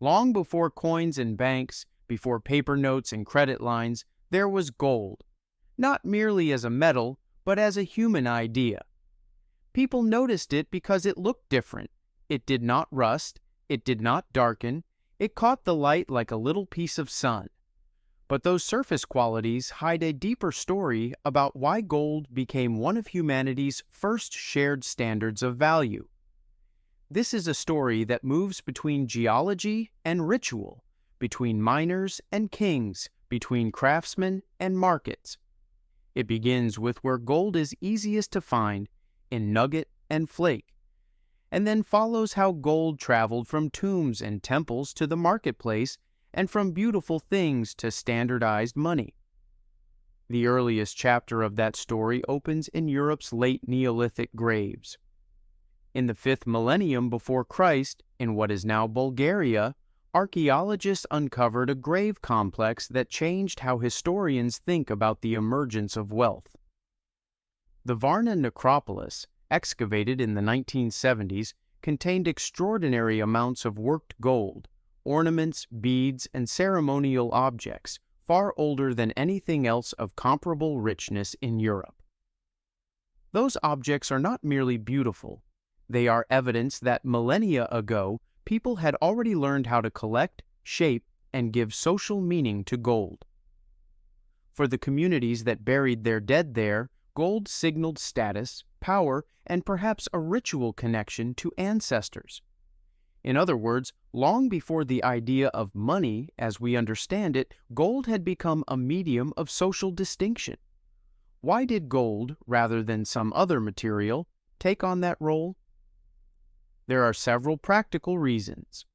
Long before coins and banks, before paper notes and credit lines, there was gold, not merely as a metal, but as a human idea. People noticed it because it looked different. It did not rust, it did not darken, it caught the light like a little piece of sun. But those surface qualities hide a deeper story about why gold became one of humanity's first shared standards of value. This is a story that moves between geology and ritual, between miners and kings, between craftsmen and markets. It begins with where gold is easiest to find, in nugget and flake, and then follows how gold traveled from tombs and temples to the marketplace and from beautiful things to standardized money. The earliest chapter of that story opens in Europe's late Neolithic graves. In the 5th millennium before Christ, in what is now Bulgaria, archaeologists uncovered a grave complex that changed how historians think about the emergence of wealth. The Varna necropolis, excavated in the 1970s, contained extraordinary amounts of worked gold, ornaments, beads, and ceremonial objects, far older than anything else of comparable richness in Europe. Those objects are not merely beautiful. They are evidence that millennia ago, people had already learned how to collect, shape, and give social meaning to gold. For the communities that buried their dead there, gold signaled status, power, and perhaps a ritual connection to ancestors. In other words, long before the idea of money as we understand it, gold had become a medium of social distinction. Why did gold, rather than some other material, take on that role? There are several practical reasons.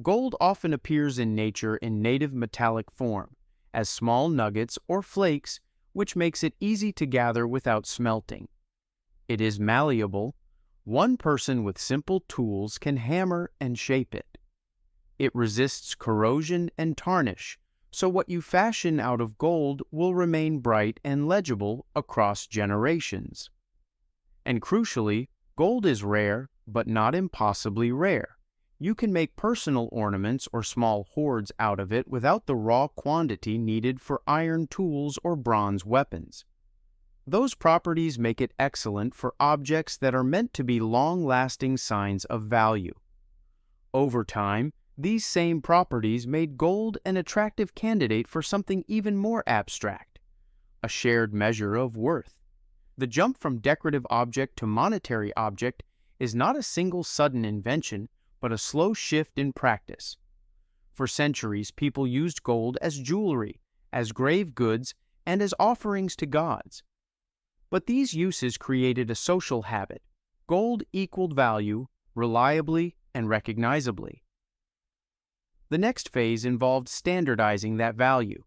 Gold often appears in nature in native metallic form, as small nuggets or flakes, which makes it easy to gather without smelting. It is malleable. One person with simple tools can hammer and shape it. It resists corrosion and tarnish, so what you fashion out of gold will remain bright and legible across generations. And crucially, gold is rare, but not impossibly rare. You can make personal ornaments or small hoards out of it without the raw quantity needed for iron tools or bronze weapons. Those properties make it excellent for objects that are meant to be long-lasting signs of value. Over time, these same properties made gold an attractive candidate for something even more abstract, a shared measure of worth. The jump from decorative object to monetary object is not a single sudden invention, but a slow shift in practice. For centuries, people used gold as jewelry, as grave goods, and as offerings to gods. But these uses created a social habit. Gold equaled value, reliably and recognizably. The next phase involved standardizing that value.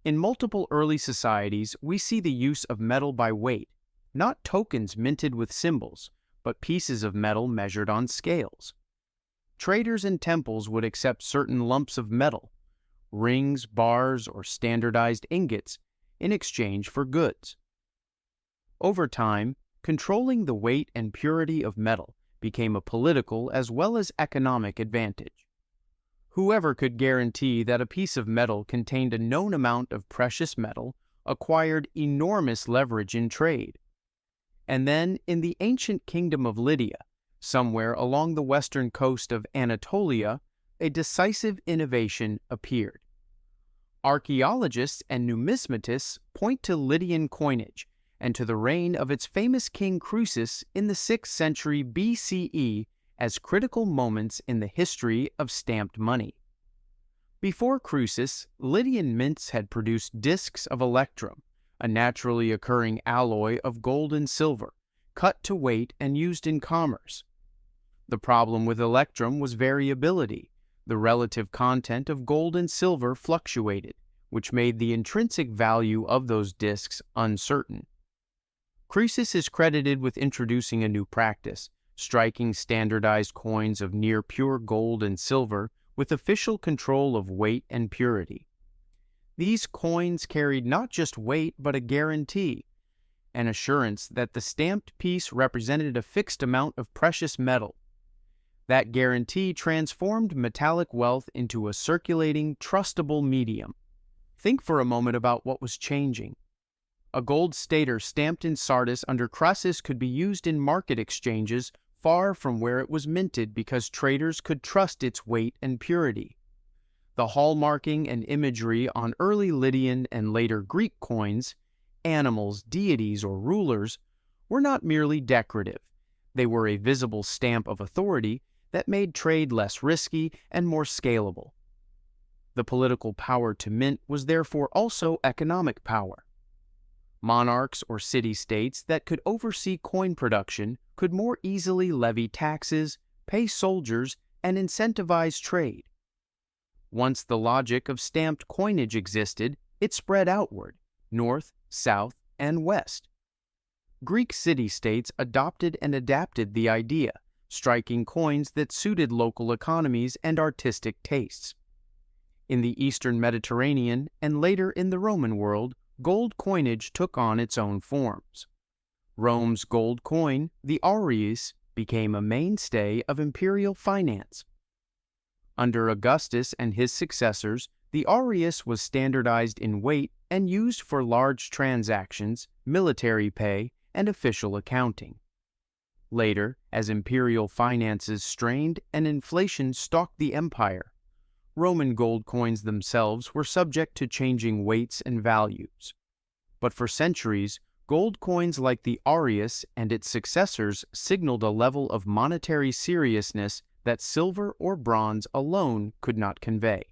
In multiple early societies, we see the use of metal by weight, not tokens minted with symbols, but pieces of metal measured on scales. Traders and temples would accept certain lumps of metal, rings, bars, or standardized ingots, in exchange for goods. Over time, controlling the weight and purity of metal became a political as well as economic advantage. Whoever could guarantee that a piece of metal contained a known amount of precious metal acquired enormous leverage in trade. And then, in the ancient kingdom of Lydia, somewhere along the western coast of Anatolia, a decisive innovation appeared. Archaeologists and numismatists point to Lydian coinage and to the reign of its famous king Croesus in the 6th century BCE as critical moments in the history of stamped money. Before Croesus, Lydian mints had produced discs of electrum, a naturally occurring alloy of gold and silver, cut to weight and used in commerce. The problem with electrum was variability. The relative content of gold and silver fluctuated, which made the intrinsic value of those discs uncertain. Croesus is credited with introducing a new practice, striking standardized coins of near pure gold and silver with official control of weight and purity. These coins carried not just weight but a guarantee, an assurance that the stamped piece represented a fixed amount of precious metal. That guarantee transformed metallic wealth into a circulating, trustable medium. Think for a moment about what was changing. A gold stater stamped in Sardis under Crassus could be used in market exchanges far from where it was minted because traders could trust its weight and purity. The hallmarking and imagery on early Lydian and later Greek coins, animals, deities, or rulers, were not merely decorative. They were a visible stamp of authority that made trade less risky and more scalable. The political power to mint was therefore also economic power. Monarchs or city-states that could oversee coin production could more easily levy taxes, pay soldiers, and incentivize trade. Once the logic of stamped coinage existed, it spread outward, north, south, and west. Greek city-states adopted and adapted the idea, striking coins that suited local economies and artistic tastes. In the Eastern Mediterranean and later in the Roman world, gold coinage took on its own forms. Rome's gold coin, the aureus, became a mainstay of imperial finance. Under Augustus and his successors, the aureus was standardized in weight and used for large transactions, military pay, and official accounting. Later, as imperial finances strained and inflation stalked the empire, Roman gold coins themselves were subject to changing weights and values. But for centuries, gold coins like the aureus and its successors signaled a level of monetary seriousness that silver or bronze alone could not convey.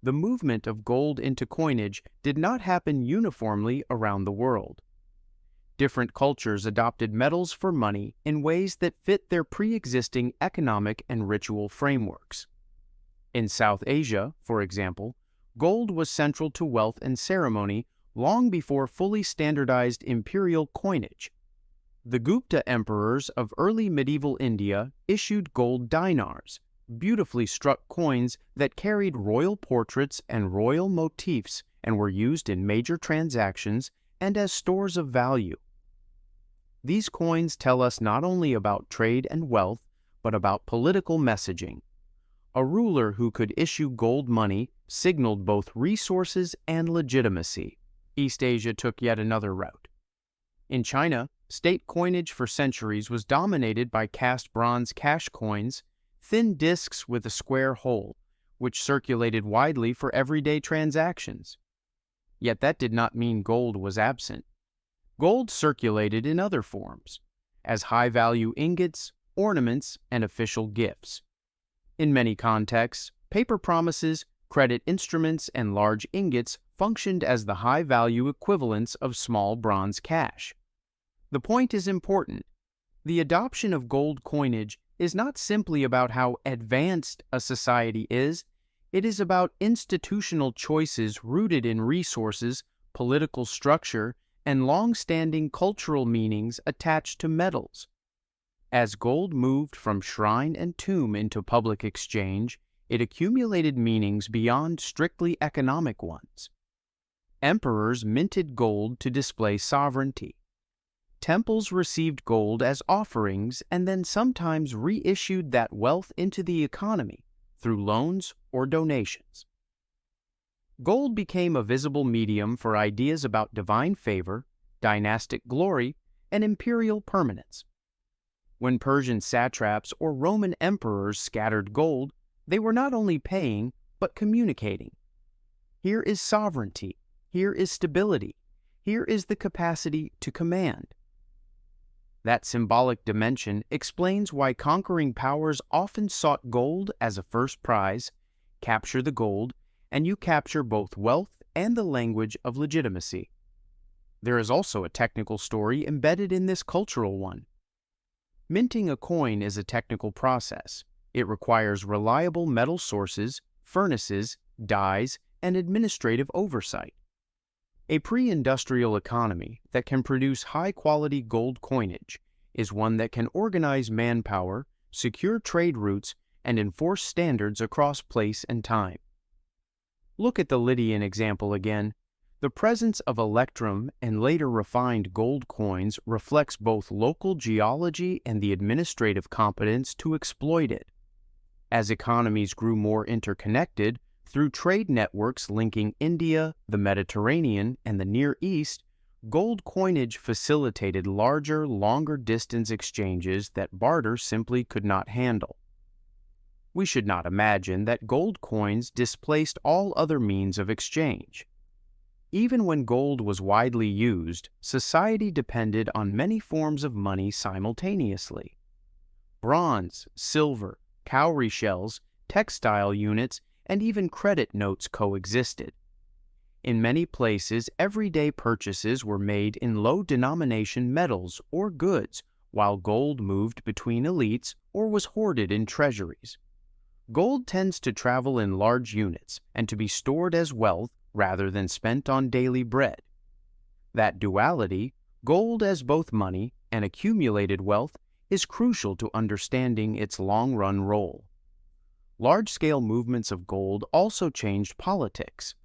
The movement of gold into coinage did not happen uniformly around the world. Different cultures adopted metals for money in ways that fit their pre-existing economic and ritual frameworks. In South Asia, for example, gold was central to wealth and ceremony long before fully standardized imperial coinage. The Gupta emperors of early medieval India issued gold dinars, beautifully struck coins that carried royal portraits and royal motifs and were used in major transactions and as stores of value. These coins tell us not only about trade and wealth, but about political messaging. A ruler who could issue gold money signaled both resources and legitimacy. East Asia took yet another route. In China, state coinage for centuries was dominated by cast bronze cash coins, thin discs with a square hole, which circulated widely for everyday transactions. Yet that did not mean gold was absent. Gold circulated in other forms, as high-value ingots, ornaments, and official gifts. In many contexts, paper promises, credit instruments, and large ingots functioned as the high-value equivalents of small bronze cash. The point is important. The adoption of gold coinage is not simply about how advanced a society is, it is about institutional choices rooted in resources, political structure, and long-standing cultural meanings attached to metals. As gold moved from shrine and tomb into public exchange, it accumulated meanings beyond strictly economic ones. Emperors minted gold to display sovereignty. Temples received gold as offerings and then sometimes reissued that wealth into the economy through loans or donations. Gold became a visible medium for ideas about divine favor, dynastic glory, and imperial permanence. When Persian satraps or Roman emperors scattered gold, they were not only paying, but communicating. Here is sovereignty. Here is stability. Here is the capacity to command. That symbolic dimension explains why conquering powers often sought gold as a first prize, capture the gold, and you capture both wealth and the language of legitimacy. There is also a technical story embedded in this cultural one. Minting a coin is a technical process. It requires reliable metal sources, furnaces, dyes, and administrative oversight. A pre-industrial economy that can produce high-quality gold coinage is one that can organize manpower, secure trade routes, and enforce standards across place and time. Look at the Lydian example again. The presence of electrum and later refined gold coins reflects both local geology and the administrative competence to exploit it. As economies grew more interconnected, through trade networks linking India, the Mediterranean, and the Near East, gold coinage facilitated larger, longer-distance exchanges that barter simply could not handle. We should not imagine that gold coins displaced all other means of exchange. Even when gold was widely used, society depended on many forms of money simultaneously. Bronze, silver, cowrie shells, textile units, and even credit notes coexisted. In many places, everyday purchases were made in low-denomination metals or goods, while gold moved between elites or was hoarded in treasuries. Gold tends to travel in large units and to be stored as wealth rather than spent on daily bread. That duality, gold as both money and accumulated wealth, is crucial to understanding its long-run role. Large-scale movements of gold also changed politics.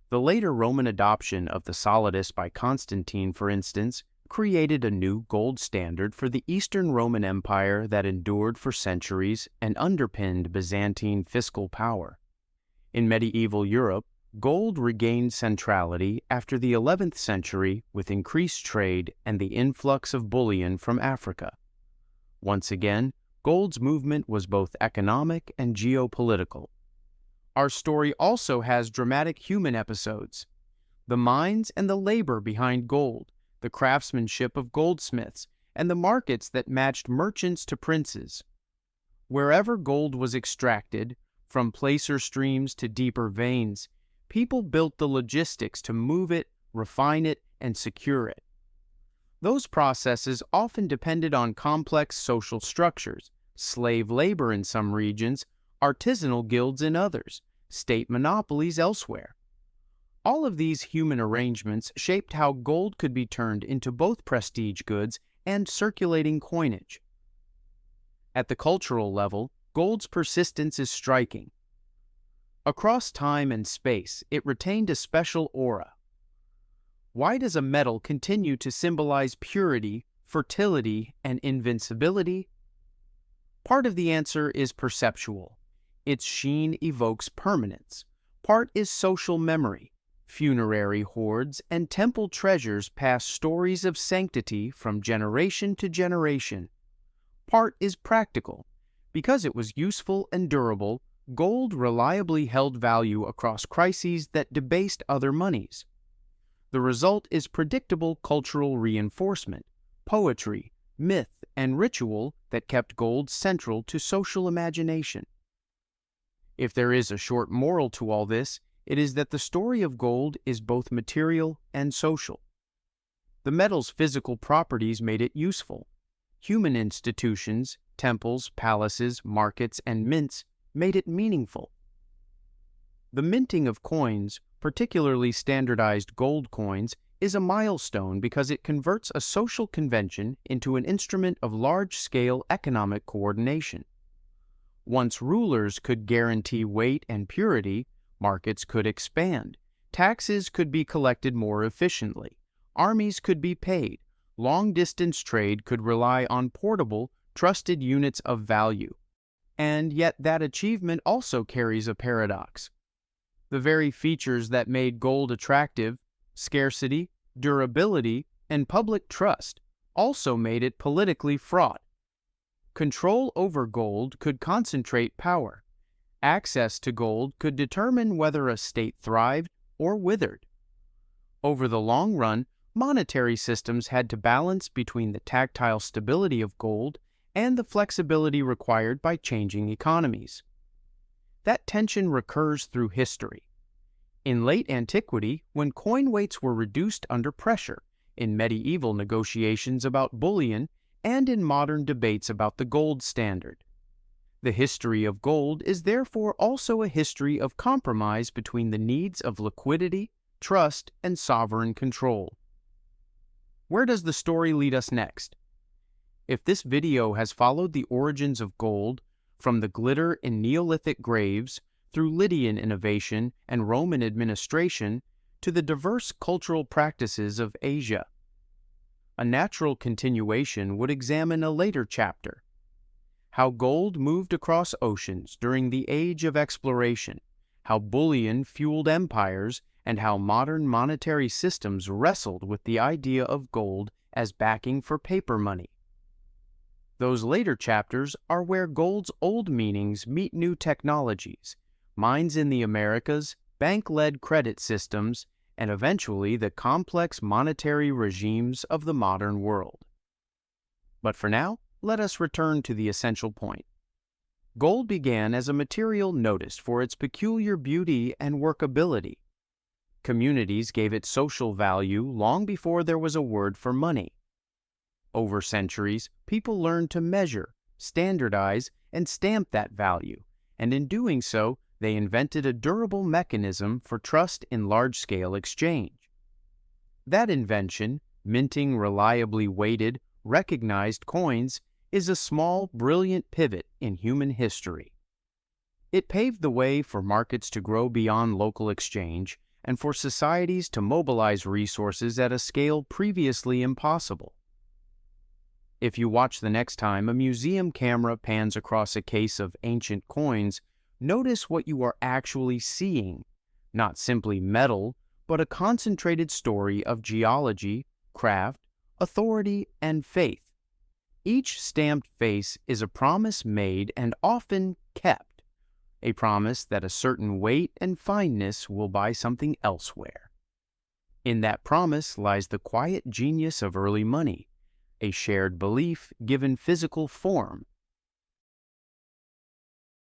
The later Roman adoption of the solidus by Constantine, for instance, created a new gold standard for the Eastern Roman Empire that endured for centuries and underpinned Byzantine fiscal power. In medieval Europe, gold regained centrality after the 11th century with increased trade and the influx of bullion from Africa. Once again, gold's movement was both economic and geopolitical. Our story also has dramatic human episodes. The minds and the labor behind gold, the craftsmanship of goldsmiths, and the markets that matched merchants to princes. Wherever gold was extracted, from placer streams to deeper veins, people built the logistics to move it, refine it, and secure it. Those processes often depended on complex social structures, slave labor in some regions, artisanal guilds in others, state monopolies elsewhere. All of these human arrangements shaped how gold could be turned into both prestige goods and circulating coinage. At the cultural level, gold's persistence is striking. Across time and space, it retained a special aura. Why does a metal continue to symbolize purity, fertility, and invincibility? Part of the answer is perceptual. Its sheen evokes permanence. Part is social memory. Funerary hoards and temple treasures pass stories of sanctity from generation to generation. Part is practical. Because it was useful and durable, gold reliably held value across crises that debased other monies. The result is predictable cultural reinforcement, poetry, myth, and ritual that kept gold central to social imagination. If there is a short moral to all this, it is that the story of gold is both material and social. The metal's physical properties made it useful. Human institutions, temples, palaces, markets, and mints made it meaningful. The minting of coins, particularly standardized gold coins, is a milestone because it converts a social convention into an instrument of large-scale economic coordination. Once rulers could guarantee weight and purity, markets could expand, taxes could be collected more efficiently, armies could be paid, long-distance trade could rely on portable, trusted units of value. And yet that achievement also carries a paradox. The very features that made gold attractive, scarcity, durability, and public trust, also made it politically fraught. Control over gold could concentrate power. Access to gold could determine whether a state thrived or withered. Over the long run, monetary systems had to balance between the tactile stability of gold and the flexibility required by changing economies. That tension recurs through history. In late antiquity, when coin weights were reduced under pressure, in medieval negotiations about bullion, and in modern debates about the gold standard. The history of gold is therefore also a history of compromise between the needs of liquidity, trust, and sovereign control. Where does the story lead us next? If this video has followed the origins of gold, from the glitter in Neolithic graves, through Lydian innovation and Roman administration, to the diverse cultural practices of Asia. A natural continuation would examine a later chapter: how gold moved across oceans during the age of exploration, how bullion fueled empires, and how modern monetary systems wrestled with the idea of gold as backing for paper money. Those later chapters are where gold's old meanings meet new technologies, mines in the Americas, bank-led credit systems, and eventually the complex monetary regimes of the modern world. But for now, let us return to the essential point. Gold began as a material noticed for its peculiar beauty and workability. Communities gave it social value long before there was a word for money. Over centuries, people learned to measure, standardize, and stamp that value, and in doing so, they invented a durable mechanism for trust in large-scale exchange. That invention, minting reliably weighted, recognized coins, is a small, brilliant pivot in human history. It paved the way for markets to grow beyond local exchange and for societies to mobilize resources at a scale previously impossible. If you watch the next time a museum camera pans across a case of ancient coins, notice what you are actually seeing: not simply metal, but a concentrated story of geology, craft, authority, and faith. Each stamped face is a promise made and often kept, a promise that a certain weight and fineness will buy something elsewhere. In that promise lies the quiet genius of early money, a shared belief given physical form,